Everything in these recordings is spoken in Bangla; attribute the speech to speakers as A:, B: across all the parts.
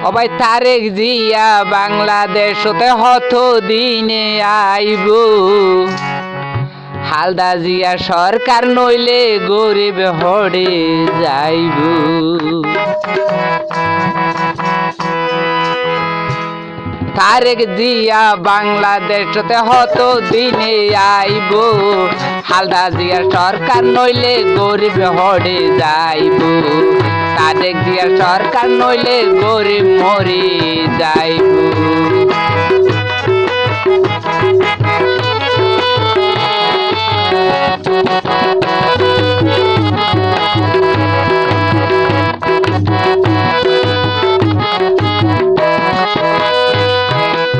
A: ও ভাই তারেক জিয়া বাংলাদেশতে হত দিনে আইব, হালদা জিয়া সরকার নইলে গরিব হড়ে যাইব। তারেক জিয়া বাংলাদেশতে হত দিনে আইব, হালদা জিয়া সরকার নইলে গরিব হড়ে যাইব। তারেক জিয়া সরকার নইলে গরিব মরে যাইব।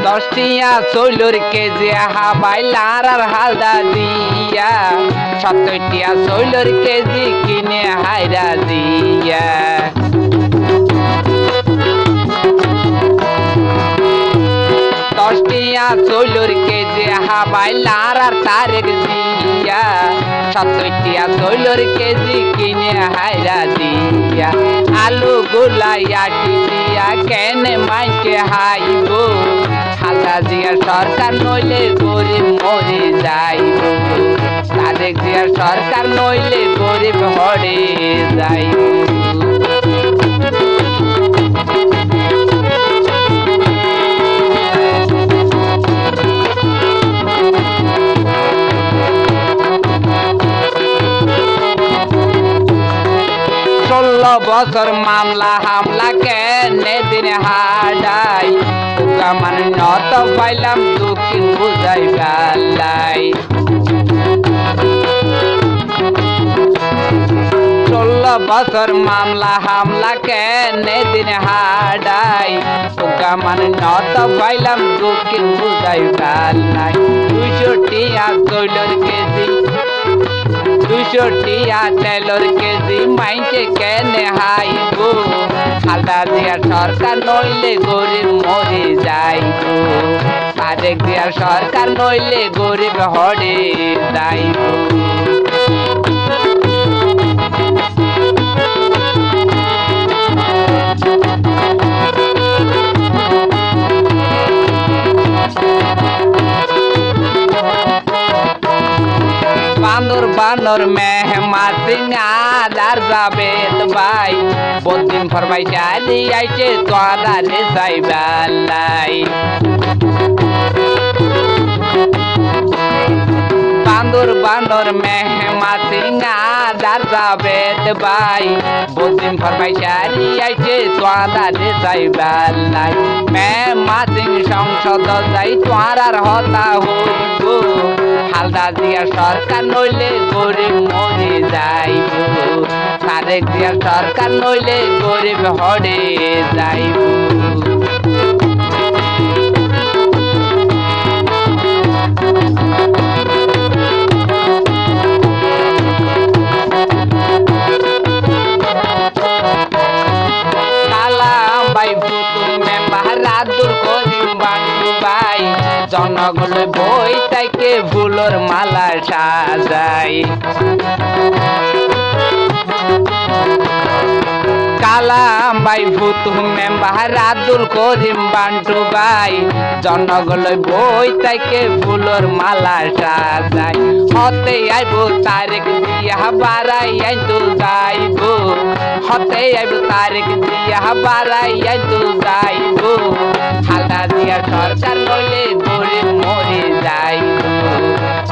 A: দশটিয়া চৈলর কেজি হাবাইলার আর হালদা দিয়া, 70টিয়া চৈলর কেজি কিনে হাইরা দিয়া। দশটিয়া চৈলর কেজি হাবাইলার আর তারেক জিয়া, 70টিয়া চৈলর কেজি কিনে হাইরা দিয়া। আলু গোলাইয়া টিয়া কেনে মাইকে হাইব, হালদা জিয়া সরকার নইলে গরিব মরে যাইব। তারেক জিয়া সরকার নইলে গরিব হড়ে যাইব। বছর মামলা হামলা কেনে দিন হাডাই, মানে নত পাইলাম দুঃখিন বুঝাই গালাই। 16 বছর মামলা হামলা কেনে দিন হাডাই, মানে নত পাইলাম দুঃখিন বুঝাই গালাই। 200 টিয়া চৈলর কেজি, 200 টিয়া তেলর কেজি মাইকে কেনে হাইব, হালদা জিয়া সরকার নইলে গরিব মরে যাইব। তারেক জিয়া সরকার নইলে গরিব হড়ে যাইব। বান্দর বান্দর মেহমা সিংহাদার যাবে ভাই, বদিন ফরমাই চালি আইছে তোরা রে যাইবালাই। বান্দর বান্দর মেহমা সিংহাদার যাবে ভাই, বদিন ফরমাই চালি আইছে তোরা রে যাইবালাই। মেহমা সিং সংসদ যাই তোরার হতা হইব, হালদা জিয়া সরকার নইলে গরিব মরে যাইব। তারেক জিয়া সরকার নইলে গরিব হড়ে যাইব। কালাম ভাই পুতুল মেম্বার আব্দুল করিম বান্টু ভাই, জনগণ বই তাইকে ফুলর মালা সাজাই। কালাম ভাই ফুতুল মেম্বার আব্দুল করিম বান্টু ভাই, জনগণ বই তাইকে ফুলর মালা সাজাই। হতে আইব তারেক জিয়া বারাই আইতো যাইব, হতে আইব তারেক জিয়া বারাই আইতো যাইব। হালদা জিয়া সরকার নইলে গরিব মরে যাইব।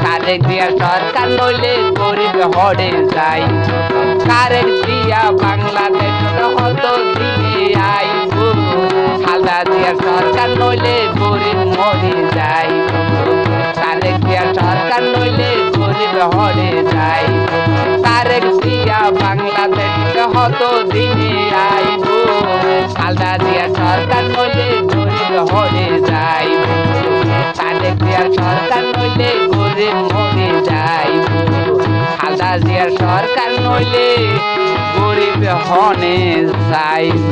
A: তারেক জিয়া সরকার নইলে গরিব হড়ে যাইব। তারেক জিয়া বাংলাদেশ হত দিনে আইব, হালদা জিয়া সরকার নইলে গরিব মরে যাইব। তারেক জিয়া সরকার নইলে গরিব হড়ে যাইব। তারেক জিয়া বাংলাদেশ হত দিনে আইব, হালদা জিয়া সরকার নইলে গরিব হড়ে যাইব। তারেক জিয়া সরকার নইলে গরিব মরে যাইব। হালদা জিয়া সরকার নইলে গরিব হনে যাইব।